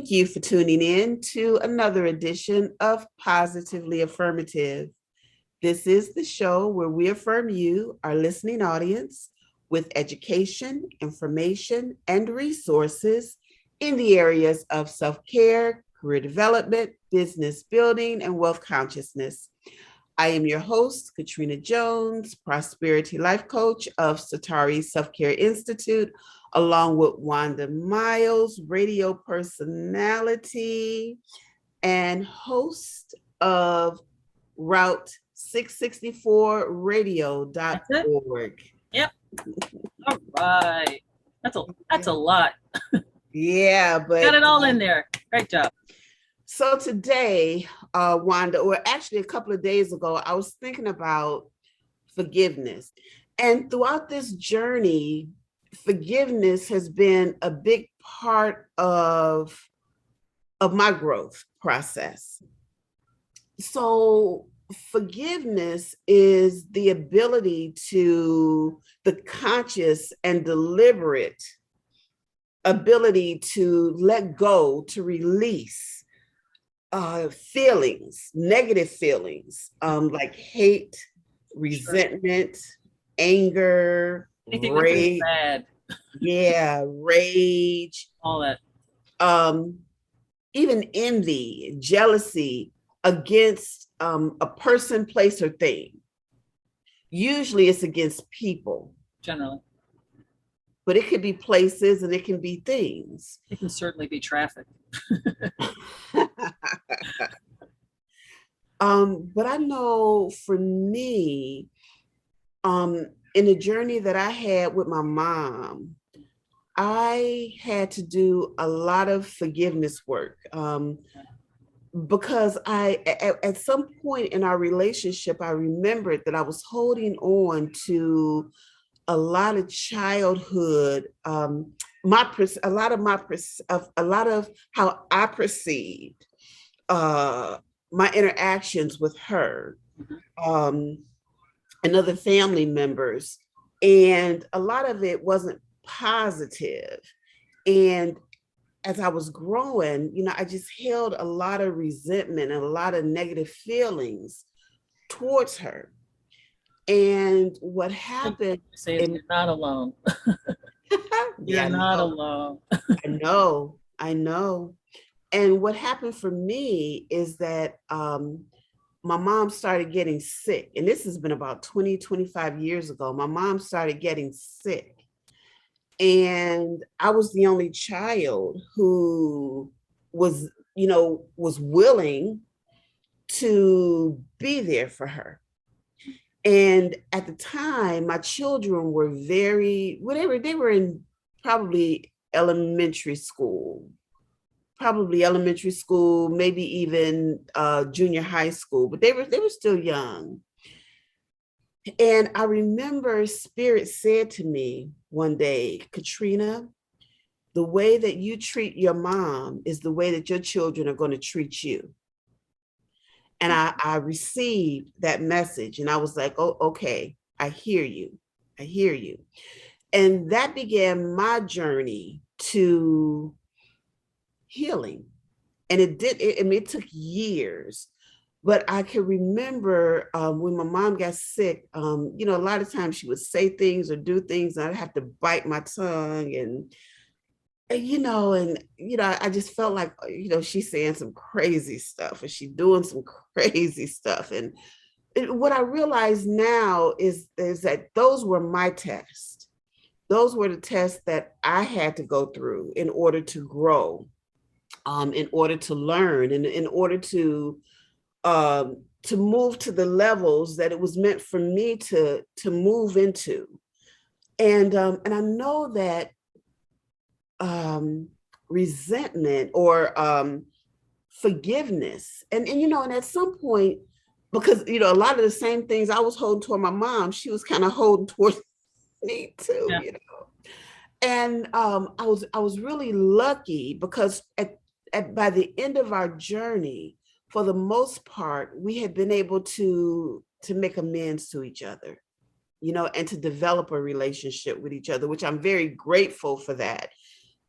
Thank you for tuning in to another edition of Positively Affirmative. This is the show where we affirm you, our listening audience, with education, information, and resources in the areas of self-care, career development, business building, and wealth consciousness. I am your host, Katrina Jones, Prosperity Life Coach of Satari Self-Care Institute, along with Wanda Miles, radio personality and host of Route 664radio.org. Yep. All right. That's a lot. Yeah, but got it all in there. Great job. So today, Wanda, or actually a couple of days ago, I was thinking about forgiveness. And throughout this journey, forgiveness has been a big part of my growth process. So forgiveness is the ability the conscious and deliberate ability to let go, to release feelings, negative feelings, like hate, resentment, anger, rage, rage, all that. Even envy, jealousy against a person, place, or thing. Usually it's against people. Generally. But it could be places and it can be things. It can certainly be traffic. But I know for me, in the journey that I had with my mom, I had to do a lot of forgiveness work because at some point in our relationship, I remembered that I was holding on to a lot of childhood, a lot of how I perceived my interactions with her and other family members, and a lot of it wasn't positive. And as I was growing, I just held a lot of resentment and a lot of negative feelings towards her. And what happened? You're not alone. You're not alone. I know. And what happened for me is that my mom started getting sick. And this has been about 20, 25 years ago. My mom started getting sick. And I was the only child who was willing to be there for her. And at the time, my children were they were in probably elementary school, maybe even junior high school, but they were still young. And I remember Spirit said to me one day, Katrina, the way that you treat your mom is the way that your children are going to treat you. And I received that message and I was like, oh, okay, I hear you. And that began my journey to healing. And it took years, but I can remember when my mom got sick, a lot of times she would say things or do things and I'd have to bite my tongue and I just felt like, she's saying some crazy stuff or she's doing some crazy stuff. And what I realize now is that those were my tests. Those were the tests that I had to go through in order to grow, in order to learn, and in order to move to the levels that it was meant for me to move into. And I know that resentment or forgiveness. And at some point, because, a lot of the same things I was holding toward my mom, she was kind of holding towards me too, And I was really lucky because by the end of our journey, for the most part, we had been able to make amends to each other, and to develop a relationship with each other, which I'm very grateful for that.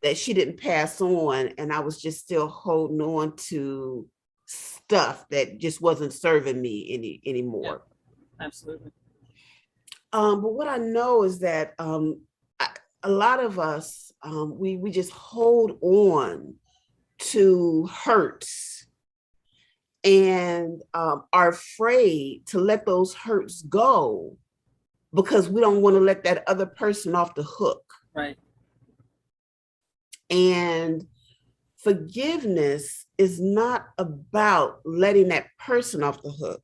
that she didn't pass on, and I was just still holding on to stuff that just wasn't serving me Yeah, anymore. absolutely. But what I know is that a lot of us, we just hold on to hurts and are afraid to let those hurts go because we don't want to let that other person off the hook. Right. And forgiveness is not about letting that person off the hook.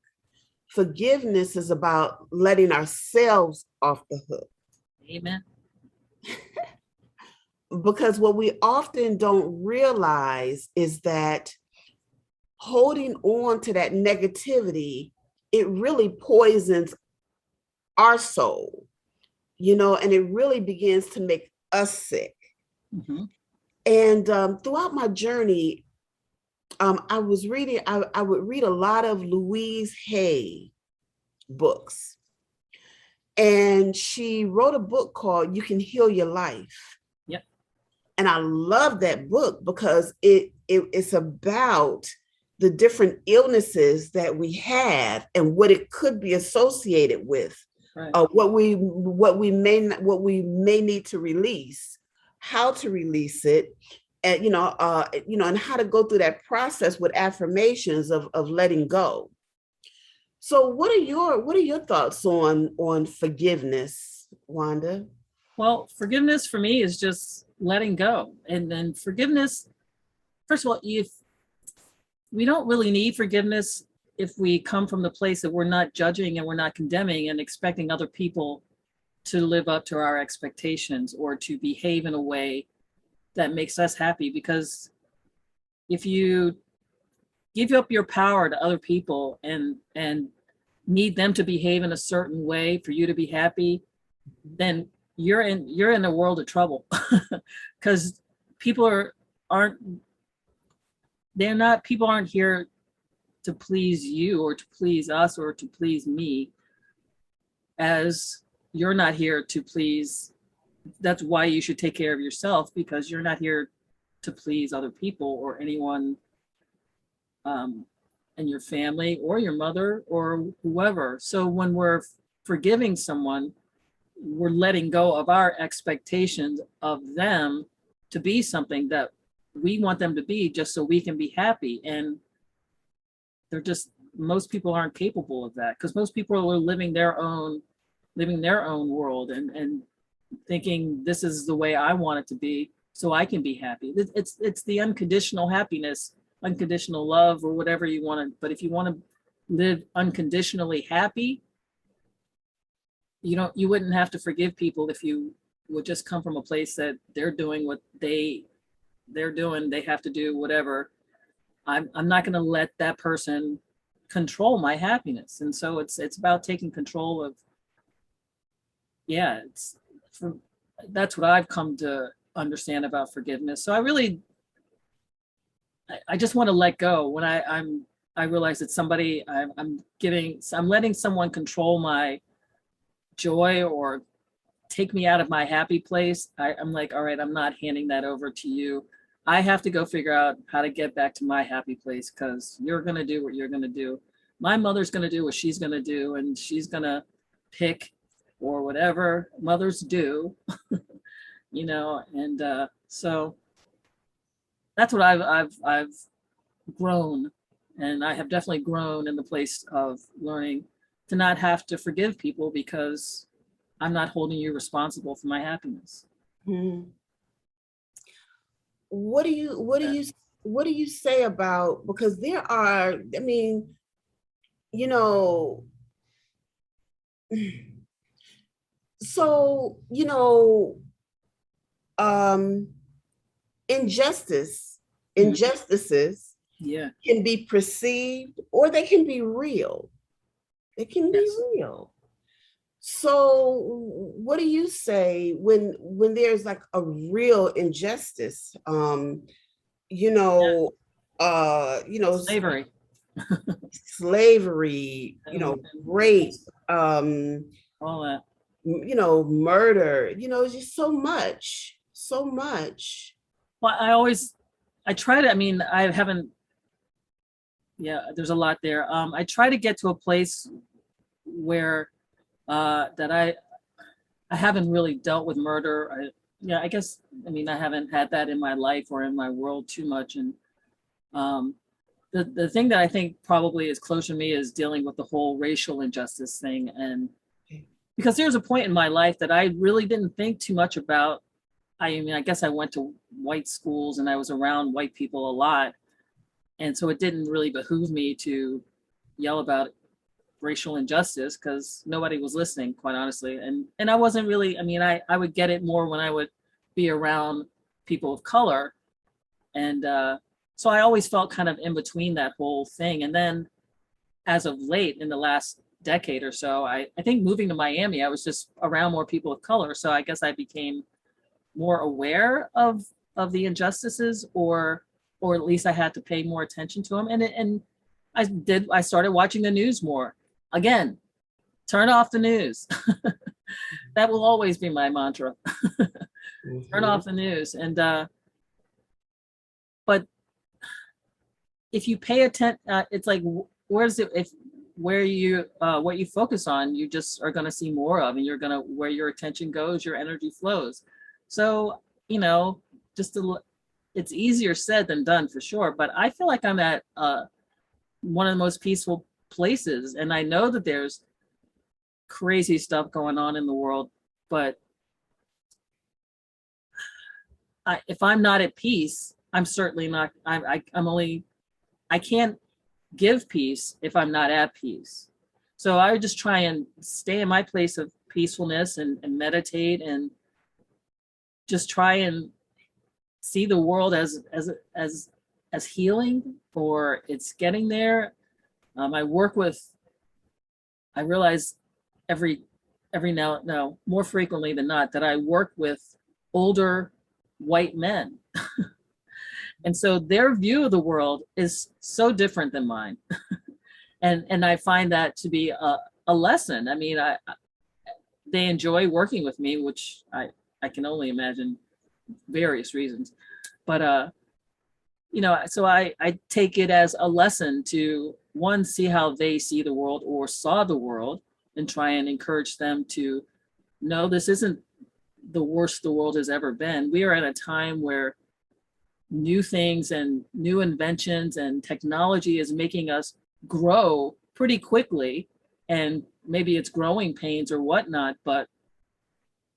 Forgiveness is about letting ourselves off the hook. Amen. Because what we often don't realize is that holding on to that negativity, it really poisons our soul, and it really begins to make us sick. Mm-hmm. And throughout my journey, I would read a lot of Louise Hay books. And she wrote a book called You Can Heal Your Life. Yep. And I love that book because it's about the different illnesses that we have and what it could be associated with, Right. what we may need to release, how to release it, and and how to go through that process with affirmations of letting go. So what are your thoughts on forgiveness, Wanda? Well, forgiveness for me is just letting go. And then forgiveness, first of all, if we don't really need forgiveness if we come from the place that we're not judging and we're not condemning and expecting other people to live up to our expectations or to behave in a way that makes us happy. Because if you give up your power to other people and need them to behave in a certain way for you to be happy, then you're in a world of trouble. Because people aren't they're not people aren't here to please you or to please us or to please me, as you're not here to please. That's why you should take care of yourself, because you're not here to please other people or anyone um, in your family or your mother or whoever. So when we're forgiving someone, we're letting go of our expectations of them to be something that we want them to be just so we can be happy. And they're just, most people aren't capable of that, because most people are living their own world and thinking this is the way I want it to be so I can be happy. It's the unconditional happiness, unconditional love, or whatever you want to. But if you want to live unconditionally happy, you wouldn't have to forgive people if you would just come from a place that they're doing what they're doing. They have to do whatever. I'm not going to let that person control my happiness. And so it's about taking control of, yeah, for, that's what I've come to understand about forgiveness. So I just want to let go when I realize that somebody I'm letting someone control my joy or take me out of my happy place. I'm like, all right, I'm not handing that over to you. I have to go figure out how to get back to my happy place, because you're going to do what you're going to do. My mother's going to do what she's going to do, and she's going to pick or whatever mothers do, and so that's what I've grown. And I have definitely grown in the place of learning to not have to forgive people, because I'm not holding you responsible for my happiness. Hmm. What do you say about, because there are, I mean, you know, so um injustice Mhm. injustices Yeah. can be perceived or they can be real. It can be Yes. real. So what do you say when there's like a real injustice? You Yeah. know, Slavery. slavery, And rape, um, all that. murder, it's just so much, so much. Well, I try to, I mean, I haven't, yeah, there's a lot there. I try to get to a place where that I haven't really dealt with murder. Yeah, I guess, I mean, I haven't had that in my life or in my world too much. And um, the thing that I think probably is closer to me is dealing with the whole racial injustice thing. And because there's a point in my life that I really didn't think too much about. I mean, I guess I went to white schools and I was around white people a lot. And so it didn't really behoove me to yell about racial injustice because nobody was listening, quite honestly. And I wasn't really, I mean, I would get it more when I would be around people of color. And so I always felt kind of in between that whole thing. And then as of late, in the last decade or so, I think moving to Miami, I was just around more people of color. So I guess I became more aware of the injustices, or at least I had to pay more attention to them. And I started watching the news more. Again, turn off the news. That will always be my mantra. Turn off the news. And but if you pay attention, it's like, where's it, if where you what you focus on, you just are going to see more of, and you're going to, where your attention goes, your energy flows. So, you know, just to, it's easier said than done for sure, but I feel like I'm at one of the most peaceful places, and I know that there's crazy stuff going on in the world, but if I'm not at peace, I'm certainly not. I'm only. I can't give peace if I'm not at peace. So I would just try and stay in my place of peacefulness, and meditate, and just try and see the world as healing, or it's getting there. I work with. I realize every now, no, more frequently than not, that I work with older white men. And so their view of the world is so different than mine. And I find that to be a lesson. I mean, they enjoy working with me, which I can only imagine various reasons. But you know, so I take it as a lesson to, one, see how they see the world or saw the world, and try and encourage them to know this isn't the worst the world has ever been. We are at a time where new things and new inventions and technology is making us grow pretty quickly. And maybe it's growing pains or whatnot, but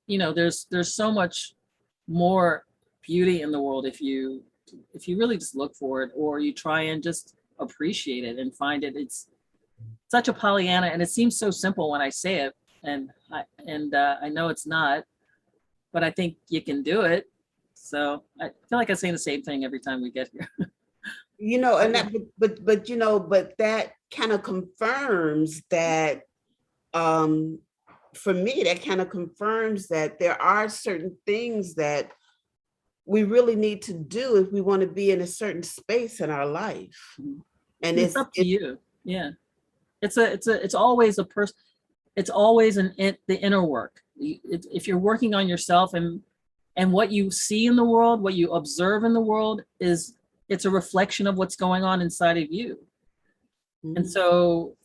you know, there's so much more beauty in the world if you really just look for it, or you try and just appreciate it and find it. It's such a Pollyanna, and it seems so simple when I say it, and I know it's not, but I think you can do it. So I feel like I'm saying the same thing every time we get here. You know, and that, but you know, but that kind of confirms that, um for me, that kind of confirms that there are certain things that we really need to do if we want to be in a certain space in our life. And It's up to you. Yeah. It's always a person. It's always the inner work. If you're working on yourself, and what you see in the world, what you observe in the world, it's a reflection of what's going on inside of you. And so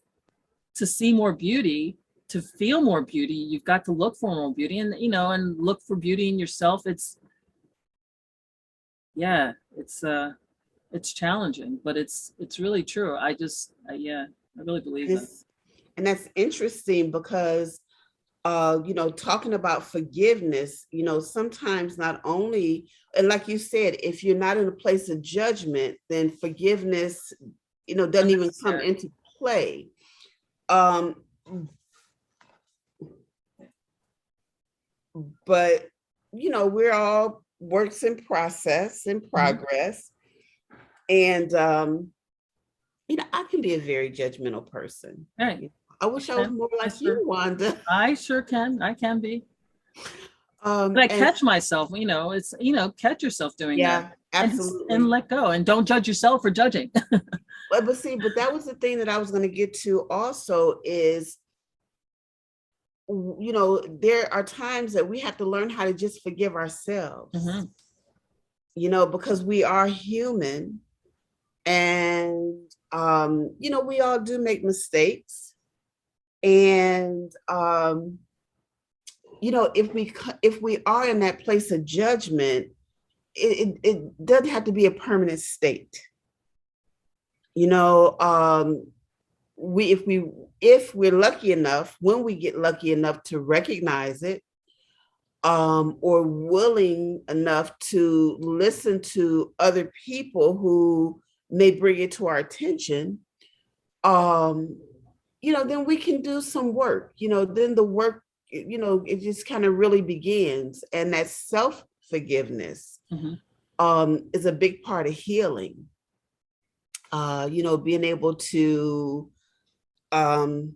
to see more beauty, to feel more beauty, you've got to look for more beauty, and you know, and look for beauty in yourself. Yeah, it's challenging, but it's really true. Yeah, I really believe that. and that's interesting because, you know, talking about forgiveness, you know, sometimes not only, and like you said, if you're not in a place of judgment, then forgiveness, you know, doesn't even come into play. Um, but you know, we're all works in process, in progress. And you know, I can be a very judgmental person. Right. I wish I was more like you, Wanda. I sure can. I can be. But I catch myself, you know, it's, you know, catch yourself doing yeah, that. absolutely. And let go, and don't judge yourself for judging. But see, but that was the thing that I was going to get to also is, you know, there are times that we have to learn how to just forgive ourselves. because we are human, and we all do make mistakes. And if we are in that place of judgment, it doesn't have to be a permanent state. You know, we if we're lucky enough, when we get lucky enough to recognize it, or willing enough to listen to other people who may bring it to our attention, um, then we can do some work. Then the work, it just kind of really begins, and that self forgiveness is a big part of healing. Being able to, um,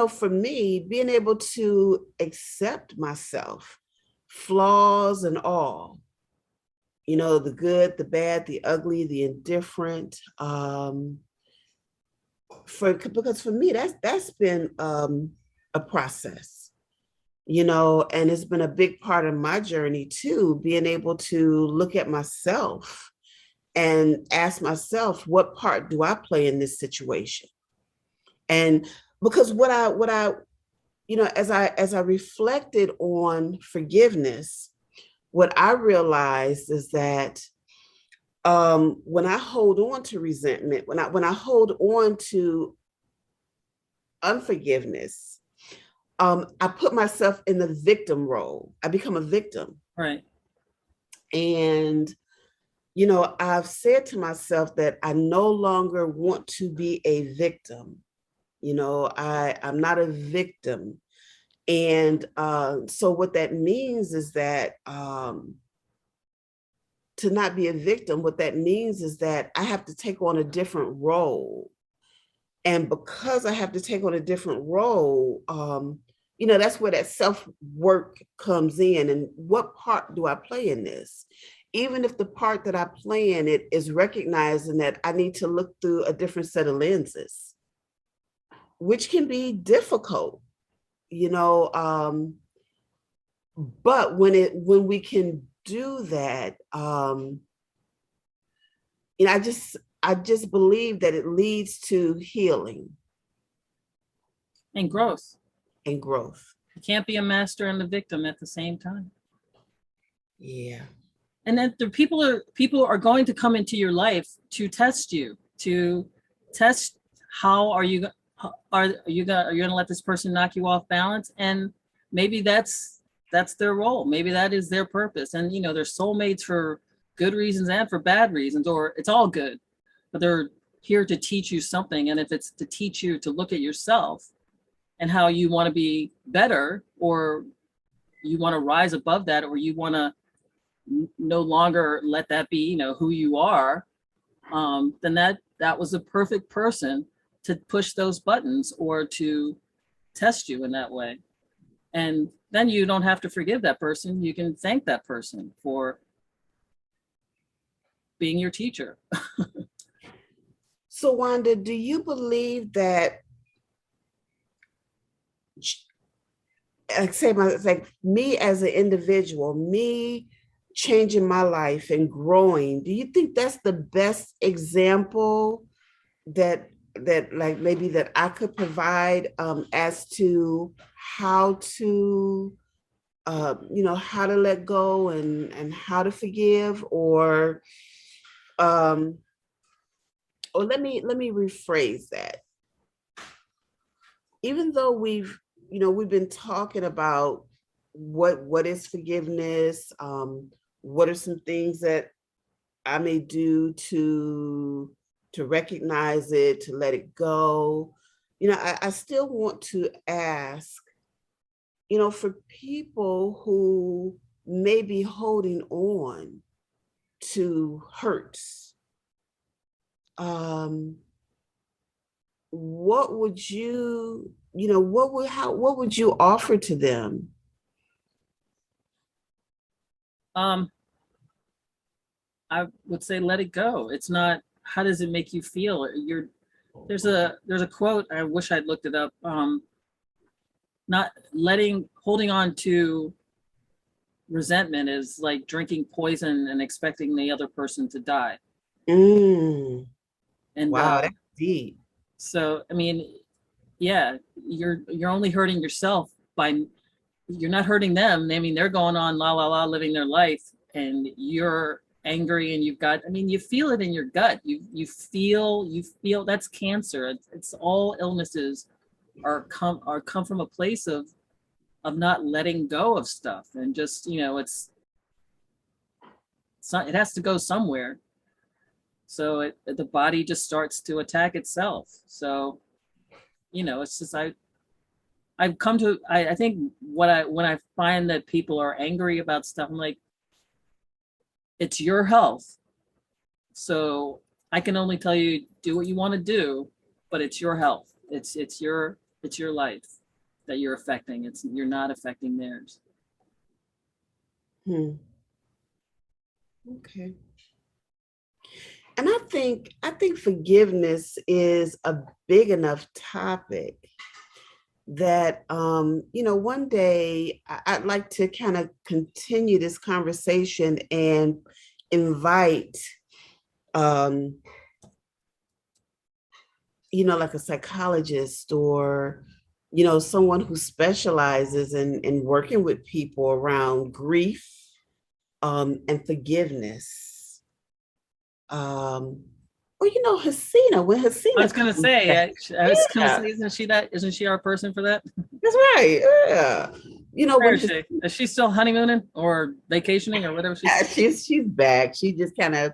for me, being able to accept myself, flaws and all, the good, the bad, the ugly, the indifferent. Because for me, that's been a process, and it's been a big part of my journey too, being able to look at myself and ask myself, what part do I play in this situation? And because as I reflected on forgiveness, what I realized is that when I hold on to resentment, when I hold on to unforgiveness, I put myself in the victim role. I become a victim. Right. And I've said to myself that I no longer want to be a victim. I'm not a victim. And so what that means is that, to not be a victim, what that means is that I have to take on a different role. And because I have to take on a different role, that's where that self work comes in. And what part do I play in this? Even if the part that I play in it is recognizing that I need to look through a different set of lenses, which can be difficult, but when we can do that, I just believe that it leads to healing And growth. and growth. You can't be a master and a victim at the same time. Yeah. And then the people are going to come into your life to test you, to test how are you gonna let this person knock you off balance. And maybe that's their role. Maybe that is their purpose. And they're soulmates for good reasons and for bad reasons, or it's all good, but they're here to teach you something. And if it's to teach you to look at yourself and how you want to be better, or you want to rise above that, or you want to no longer let that be who you are, then that was a perfect person to push those buttons or to test you in that way. And then you don't have to forgive that person. You can thank that person for being your teacher. So Wanda, do you believe that, like me as an individual, me changing my life and growing, do you think that's the best example that like maybe that I could provide, as to how to how to let go and how to forgive? Um or let me rephrase that. Even though we've been talking about what is forgiveness, what are some things that I may do to recognize it, to let it go. I still want to ask, for people who may be holding on to hurts, what would what would you offer to them? um I would say let it go. It's not how does it make you feel. There's a quote, I wish I'd looked it up. Not holding on to resentment is like drinking poison and expecting the other person to die. Mm. And Wow, that's deep. so, I mean, yeah, you're only hurting yourself by, you're not hurting them. I mean, they're going on la la la living their life, and you're angry, and you've got, I mean, you feel it in your gut. You feel that's cancer. It's all illnesses are come from a place of not letting go of stuff, and just, it's not, it has to go somewhere. So the body just starts to attack itself. So, it's just, I've come to, I think when I find that people are angry about stuff, I'm like, it's your health. So I can only tell you, do what you want to do, but it's your health. It's your life that you're affecting. You're not affecting theirs. Hmm. Okay. And I think forgiveness is a big enough topic that one day I'd like to kind of continue this conversation and invite um, like a psychologist or someone who specializes in working with people around grief and forgiveness. Um, or Hasina, when I Hasina was gonna comes say, back. I was gonna Yeah, say, isn't she our person for that? that's right. Yeah. Where When is she? Is she still honeymooning or vacationing or whatever she's? she's back. She's just kind of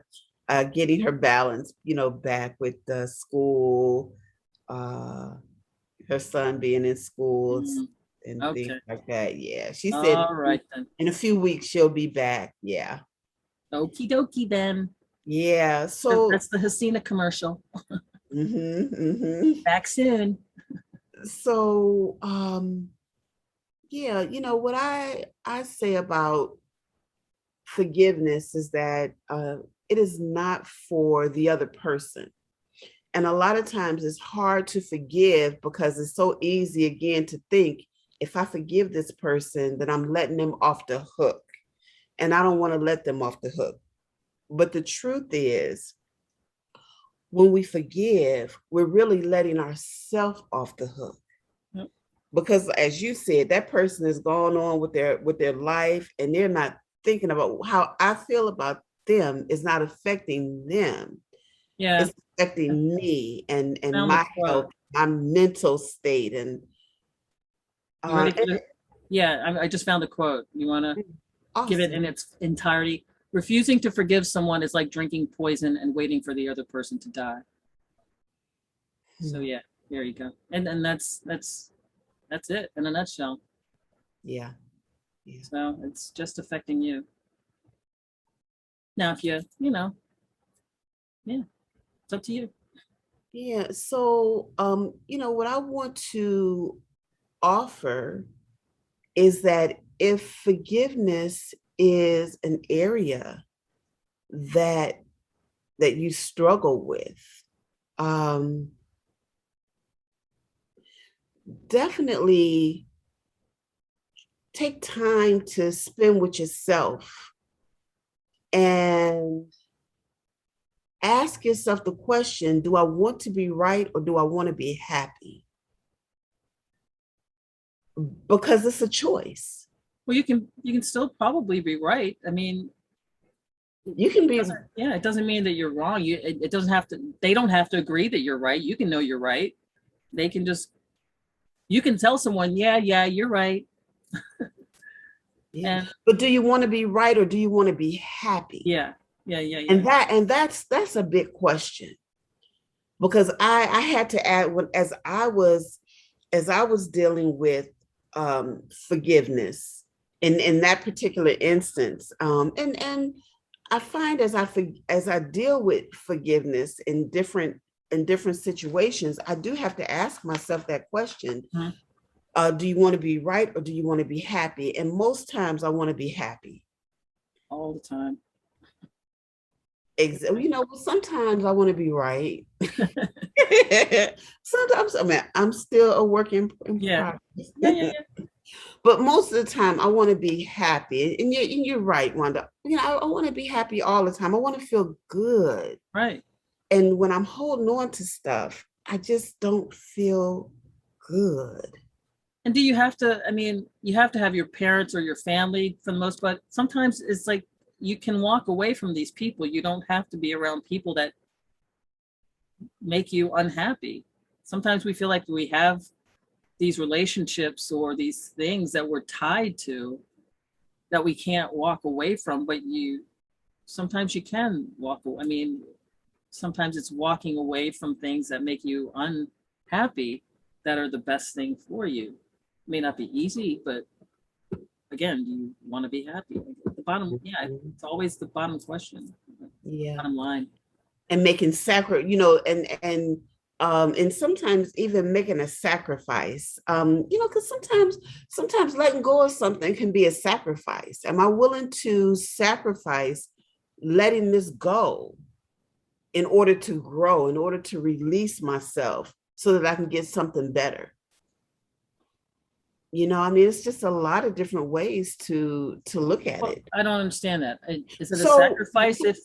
getting her balance, back with the school, uh, her son being in schools Mm, and things okay. like that. Yeah, she said All right then. in a few weeks she'll be back. Yeah, Okie dokie then. yeah. That's the Hasina commercial. Mhm, mhm. Back soon. So, yeah, what I say about forgiveness is that it is not for the other person. And a lot of times it's hard to forgive because it's so easy again to think, if I forgive this person, then I'm letting them off the hook. And I don't want to let them off the hook. But the truth is, when we forgive, we're really letting ourselves off the hook. Yep. Because as you said, that person is going on with their life and they're not thinking about how I feel about them is not affecting them. Yeah. It's affecting me and Found the my quote. health, my mental state, and You ready for and the? Yeah, I just found the quote. You want to give it awesome. in its entirety? Refusing to forgive someone is like drinking poison and waiting for the other person to die. So Hmm. yeah, there you go. And then that's it in a nutshell. Yeah, yeah, So it's just affecting you. Now, if yeah, it's up to you. yeah. So, what I want to offer is that if forgiveness is an area that you struggle with, um, definitely take time to spend with yourself and ask yourself the question, do I want to be right or do I want to be happy? Because it's a choice. Well, you can still probably be right. I mean, You can it be, doesn't, yeah, it doesn't mean that you're wrong. It doesn't have to. They don't have to agree that you're right. You can know you're right. They can just, you can tell someone, yeah, you're right. yeah. And But do you want to be right or do you want to be happy? yeah. And that's a big question because I had to add when as I was dealing with forgiveness in that particular instance, and I find as I deal with forgiveness in different situations, I do have to ask myself that question: Mhm. Do you want to be right or do you want to be happy? And most times, I want to be happy. All the time. Sometimes I want to be right. Sometimes, I mean, I'm still a work in Yeah, progress. yeah. But most of the time, I want to be happy. And you're right, Wanda. I want to be happy all the time. I want to feel good. Right. And when I'm holding on to stuff, I just don't feel good. And do you have to, I mean, you have to have your parents or your family for the most part. Sometimes it's like you can walk away from these people. You don't have to be around people that make you unhappy. Sometimes we feel like we have these relationships or these things that we're tied to that we can't walk away from, but you sometimes you can walk away. I mean, sometimes it's walking away from things that make you unhappy that are the best thing for you. It may not be easy, but again, do you want to be happy? The bottom, yeah, it's always the bottom question, Yeah. bottom line. And making and sometimes even making a sacrifice. Because sometimes letting go of something can be a sacrifice. Am I willing to sacrifice letting this go in order to grow, in order to release myself so that I can get something better? I mean, it's just a lot of different ways to look at Well, it. I don't understand that. Is it a So, sacrifice if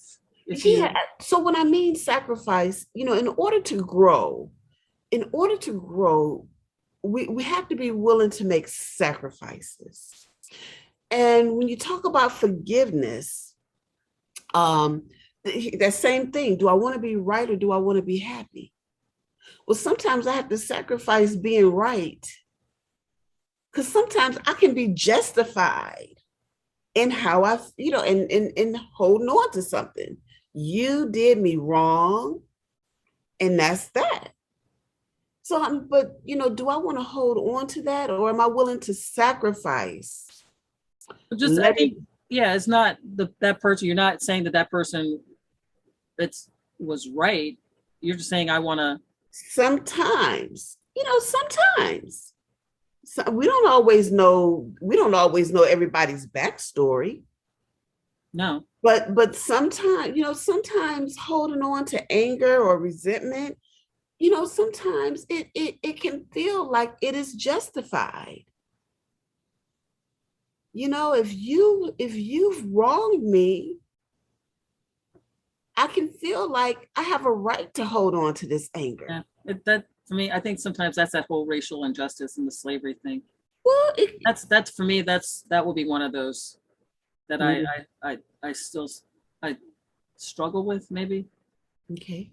yeah. you So when I mean sacrifice, in order to grow, we have to be willing to make sacrifices. And when you talk about forgiveness, um, that same thing. Do I want to be right or do I want to be happy? Well, sometimes I have to sacrifice being right because sometimes I can be justified in how in holding on to something. You did me wrong, and that's that. So, but do I want to hold on to that, or am I willing to sacrifice? just, I Let it. think, yeah, it's not that person. You're not saying that person that's was right. You're just saying I want to. Sometimes so we don't always know. We don't always know everybody's backstory. No. But sometimes holding on to anger or resentment, sometimes it can feel like it is justified. If you've wronged me, I can feel like I have a right to hold on to this anger. Yeah. That for me, I think sometimes that's that whole racial injustice and the slavery thing. Well, That's for me. That will be one of those that mm, I still I struggle with maybe. okay.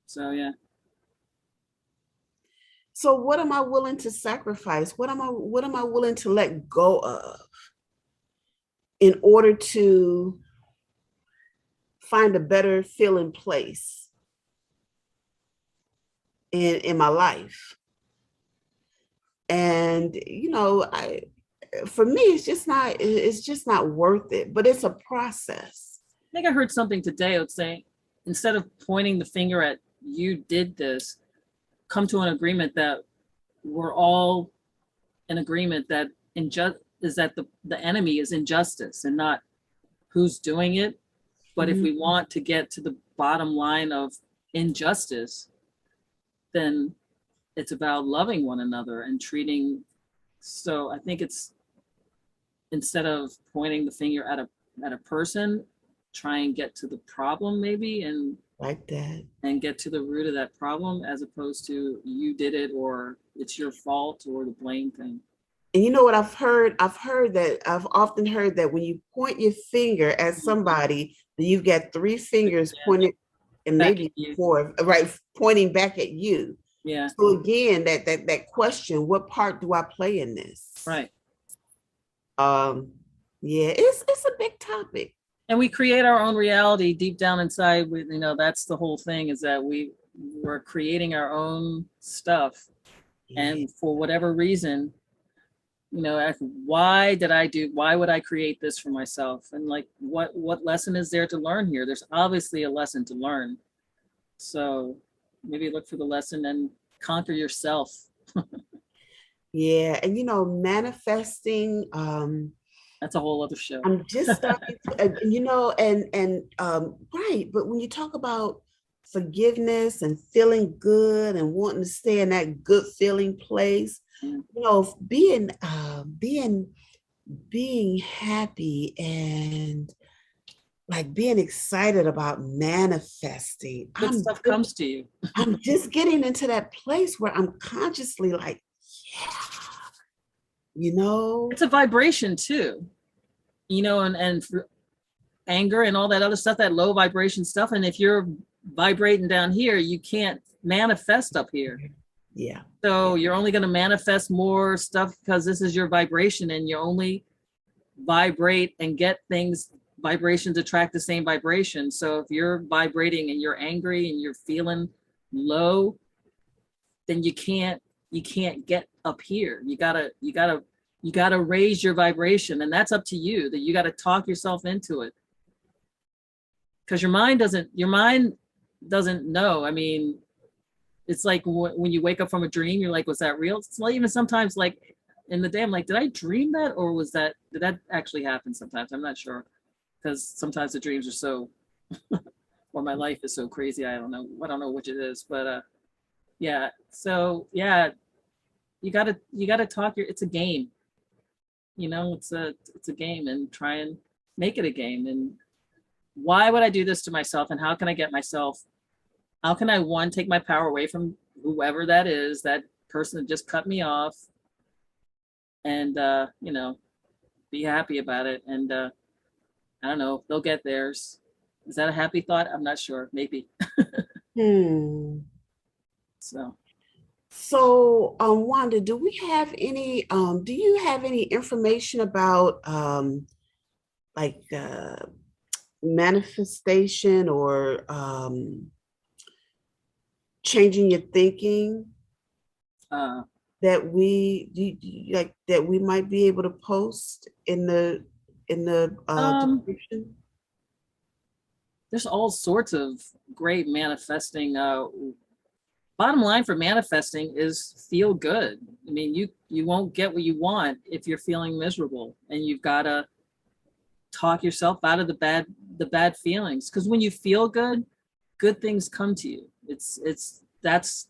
So yeah. So what am I willing to sacrifice? What am I willing to let go of in order to find a better feeling place in my life? And I for me it's just not worth it, but it's a process. I think I heard something today. It would say instead of pointing the finger at you did this, come to an agreement that we're all in agreement that is that the enemy is injustice and not who's doing it. But if we want to get to the bottom line of injustice, then it's about loving one another and treating. So I think it's instead of pointing the finger at a person, try and get to the problem maybe Like that. and get to the root of that problem as opposed to you did it or it's your fault or the blame thing. And you know what I've often heard that when you point your finger at somebody, that you've got three fingers Yeah, pointed and back at maybe you. four, right, pointing back at you. Yeah, So again, that question, what part do I play in this? right. Um, yeah, it's a big topic. And we create our own reality deep down inside. That's the whole thing is that we're creating our own stuff. Yeah. And for whatever reason, why would I create this for myself? And like, what lesson is there to learn here? There's obviously a lesson to learn. So maybe look for the lesson and conquer yourself. Yeah, and manifesting. That's a whole other show. I'm just starting to, and right. But when you talk about forgiveness and feeling good and wanting to stay in that good feeling place. Mm. You know, being happy and like being excited about manifesting. Good stuff comes to you. I'm just getting into that place where I'm consciously like, yeah, you know. It's a vibration too, and anger and all that other stuff, that low vibration stuff. And if you're vibrating down here, you can't manifest up here. Yeah. So you're only going to manifest more stuff because this is your vibration, and you only vibrate and get things. Vibrations attract the same vibration. So if you're vibrating and you're angry and you're feeling low, then you can't get up here. You gotta raise your vibration, and that's up to you. That you got to talk yourself into it, because your mind doesn't know. I mean, it's like when you wake up from a dream, you're like, was that real? It's like, even sometimes, like in the day, I'm like, did I dream that, or did that actually happen? Sometimes I'm not sure, because sometimes the dreams are so, or my life is so crazy. I don't know which it is, but yeah. So yeah, you gotta talk it's a game. It's a game, and try and make it a game. And why would I do this to myself, and how can I, one, take my power away from whoever that is, that person that just cut me off, and be happy about it. And I don't know, they'll get theirs. Is that a happy thought? I'm not sure. Maybe. Hmm. So So, Wanda, do you have any information about like manifestation or changing your thinking uh, that we might be able to post in the um, description? there's all sorts of great manifesting. Bottom line for manifesting is feel good. I mean, you won't get what you want if you're feeling miserable, and you've got to talk yourself out of the bad feelings, because when you feel good, good things come to you. That's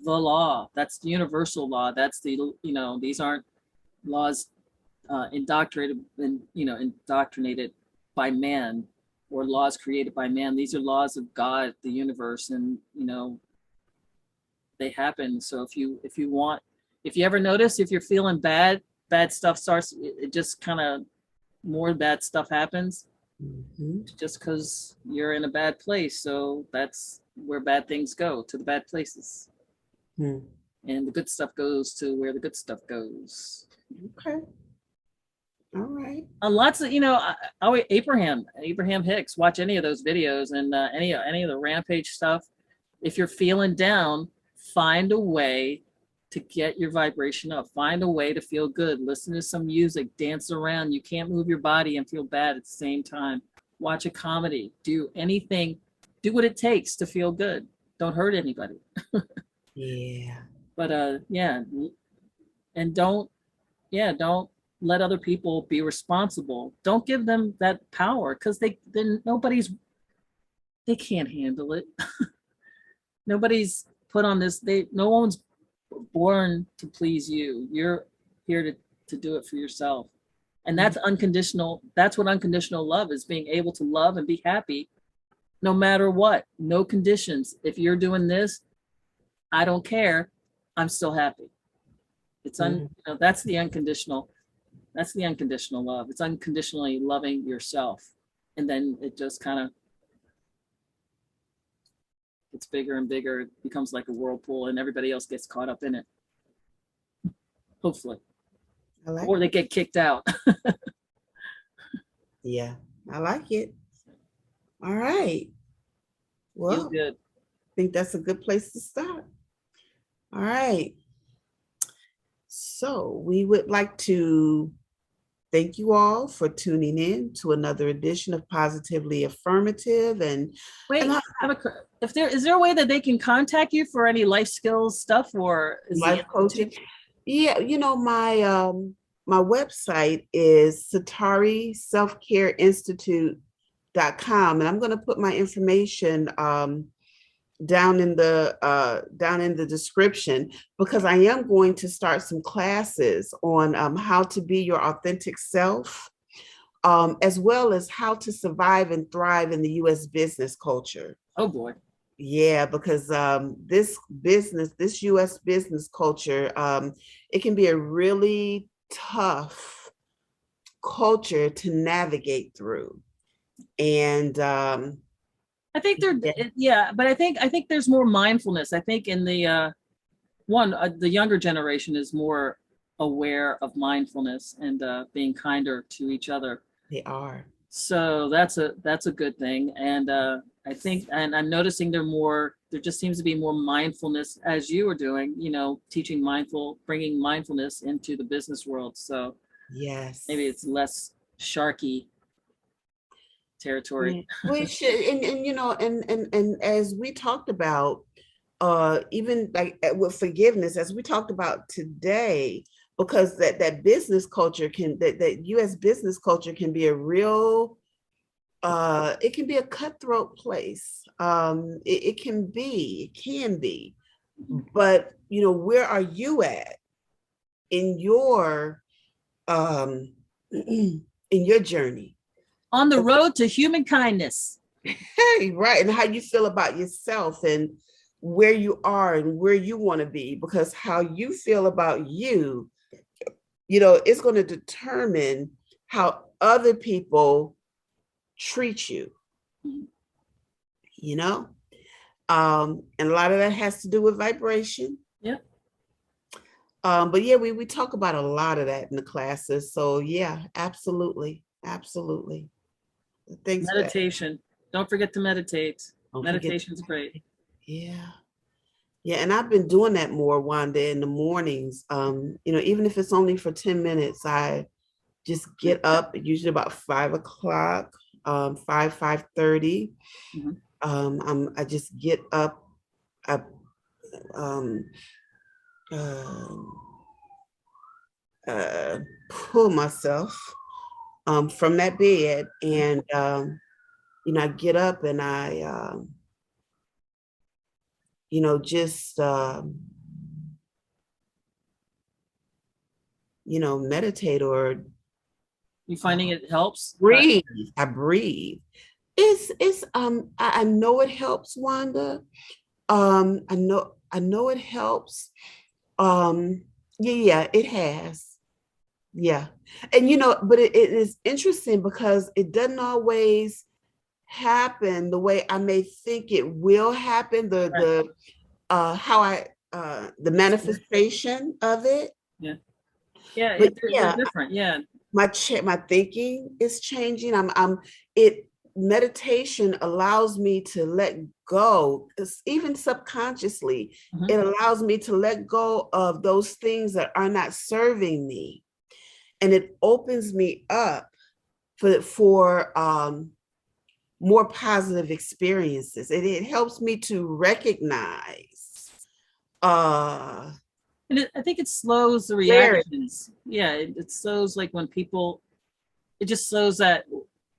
the law. That's the universal law. That's these aren't laws indoctrinated by man, or laws created by man. These are laws of God, the universe, and they happen. So if you ever notice, if you're feeling bad stuff starts, it just kind of, more bad stuff happens, Mhm. just because you're in a bad place. So that's where bad things go, to the bad places, Hmm. and the good stuff goes to where the good stuff goes. Okay. All right. Lots of, Abraham Hicks. Watch any of those videos, and any of the rampage stuff. If you're feeling down, find a way to get your vibration up. Find a way to feel good. Listen to some music, dance around. You can't move your body and feel bad at the same time. Watch a comedy. Do anything. Do what it takes to feel good. Don't hurt anybody. Yeah. But yeah, and don't let other people be responsible. Don't give them that power, because they can't handle it. Nobody's put on this. No one's born to please you. You're here to do it for yourself. And that's unconditional. That's what unconditional love is, being able to love and be happy no matter what. No conditions. If you're doing this, I don't care. I'm still happy. Mhm. That's the unconditional love. It's unconditionally loving yourself. And then it just kind of gets bigger and bigger. It becomes like a whirlpool, and everybody else gets caught up in it, hopefully. I like Or they it. get kicked out. Yeah, I like it. All right. Feel Well, good. I think that's a good place to start. All right. So we would like to thank you all for tuning in to another edition of Positively Affirmative and Wait, if is there a way that they can contact you for any life skills stuff, or is the life coaching. institute? Yeah, my website is Satari Self Care Institute.com, and I'm going to put my information down in the description, because I am going to start some classes on how to be your authentic self, as well as how to survive and thrive in the U.S. business culture. Oh boy. Yeah, because this U.S. business culture, it can be a really tough culture to navigate through. And I think they're yeah, yeah, but I think there's more mindfulness. I think in the younger generation is more aware of mindfulness and being kinder to each other. they are. So that's a good thing. And I think, and I'm noticing there just seems to be more mindfulness as you are doing, teaching bringing mindfulness into the business world. So maybe Yes. it's less sharky territory. Yeah. We should, and and as we talked about, even like with forgiveness, as we talked about today, because that business culture that US business culture can be a real, it can be a cutthroat place. It can be, but where are you at in your um in your journey? On the road to human kindness. Hey, right. And how you feel about yourself and where you are and where you want to be, because how you feel about you, it's going to determine how other people treat you, you know? And a lot of that has to do with vibration. Yeah. But yeah, we talk about a lot of that in the classes. So yeah, absolutely. Absolutely. Thanks for that. Meditation. Don't forget to meditate. Don't forget. Meditation's great. Yeah. Yeah, and I've been doing that more, Wanda, in the mornings. Even if it's only for 10 minutes, I just get up usually about 5 o'clock, 5:30. Mhm. I just get up, I um, uh, pull myself from that bed, and I get up and I just meditate or You finding it helps? breathe. I breathe. I know it helps, Wanda. I know it helps. Yeah, it has. Yeah. And but it is interesting because it doesn't always happen the way I may think it will happen, Right. how I the manifestation of it. Yeah. Yeah. But They're yeah, different. Yeah. my thinking is changing. It meditation allows me to let go, even subconsciously. Mhm. It allows me to let go of those things that are not serving me, and it opens me up for more positive experiences. It helps me to recognize uh And I think it slows the clarity. reactions. Yeah. It slows like when people, it just slows that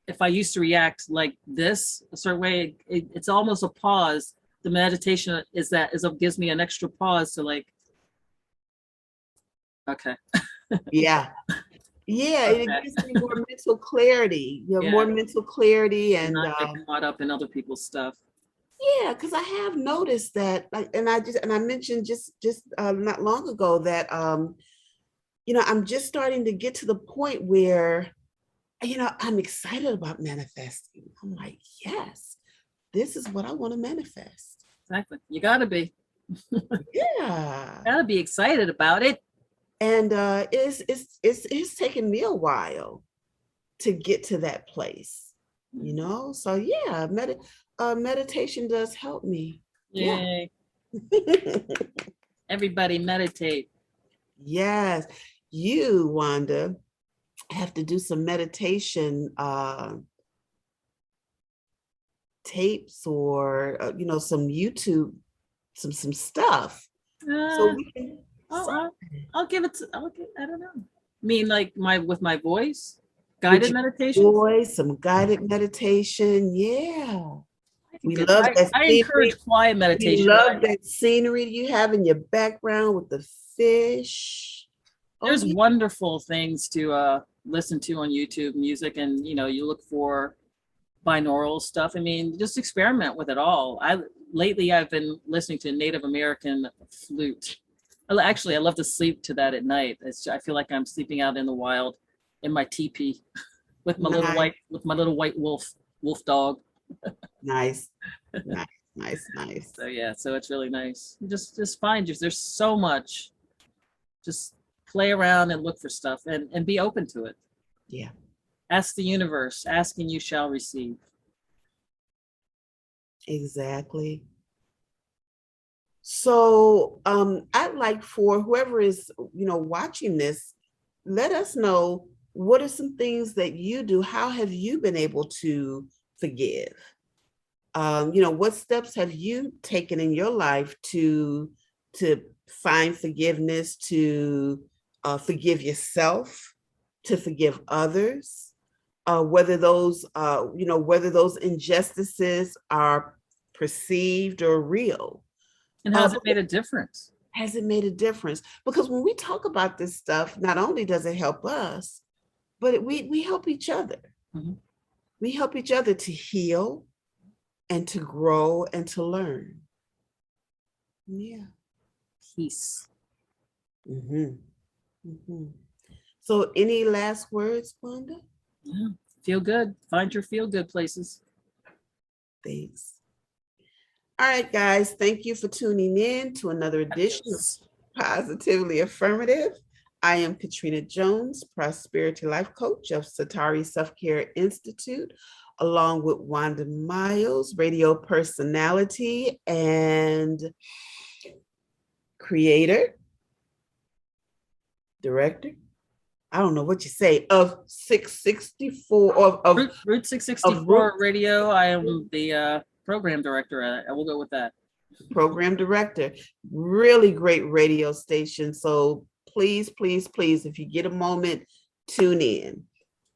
if I used to react like this a certain way, it's almost a pause. The meditation gives me an extra pause to like, okay, Yeah. Yeah, it okay, gives me more mental clarity. More yeah, mental clarity, and and not get caught up in other people's stuff. yeah, because I have noticed that, like, and I mentioned just not long ago that I'm just starting to get to the point where I'm excited about manifesting. I'm like, yes, this is what I want to manifest. Exactly. You Yeah. gotta be excited about it. And it's taken me a while to get to that place, so yeah, meditation does help me. Yeah. Yay. Everybody meditate. Yes, you, Wanda, have to do some meditation tapes, or some YouTube, some stuff, so Uh, we can I'll, I'll, I'll give it to, I don't know. I mean, like with my voice, with guided your meditations. voice, some guided meditation. Yeah. We Good. love that I scenery. encourage quiet We meditation. love that scenery you have in your background with the fish. Oh, There's yeah. wonderful things to listen to on YouTube music, and you look for binaural stuff. I mean, just experiment with it all. Lately I've been listening to Native American flute. Actually, I love to sleep to that at night. I feel like I'm sleeping out in the wild in my teepee with Nice, my little white wolf dog. nice, nice, nice, nice. So yeah, so it's really nice. Just find you. There's so much. Just play around and look for stuff and be open to it. Yeah, Ask the universe, ask and you shall receive. exactly. So I'd like for whoever is, watching this, let us know what are some things that you do. How have you been able to forgive? What steps have you taken in your life to find forgiveness, to forgive yourself, to forgive others, whether those injustices are perceived or real. And how's it made a difference? Has it made a difference? Because when we talk about this stuff, not only does it help us, but we help each other. Mm-hmm. We help each other to heal and to grow and to learn. Yeah. Peace. Mm-hmm. Mm-hmm. So any last words, Wanda? Yeah. Feel good. Find your feel good places. Thanks. All right, guys. Thank you for tuning in to another edition of Yes. Positively Affirmative. I am Katrina Jones, Prosperity Life Coach of Satari Self-Care Institute, along with Wanda Miles, radio personality and creator, director. I don't know what you say, of 664 Route of 664 Root Radio. I am the program director. I will go with that. program director. Really great radio station. So please, please, please, if you get a moment, tune in.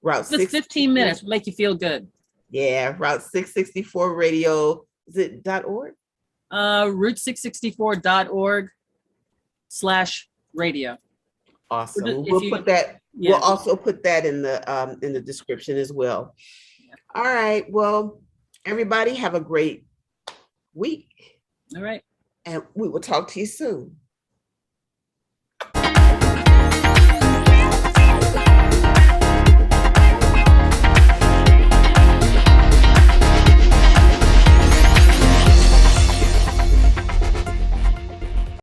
Route Just 15 664. minutes will make you feel good. Yeah, Route 664 radio. Is it .org? Route664.org/radio. Awesome. If We'll you, put that, we'll yeah. also put that in the description as well. All right. Well, everybody have a great week. All right. And we will talk to you soon.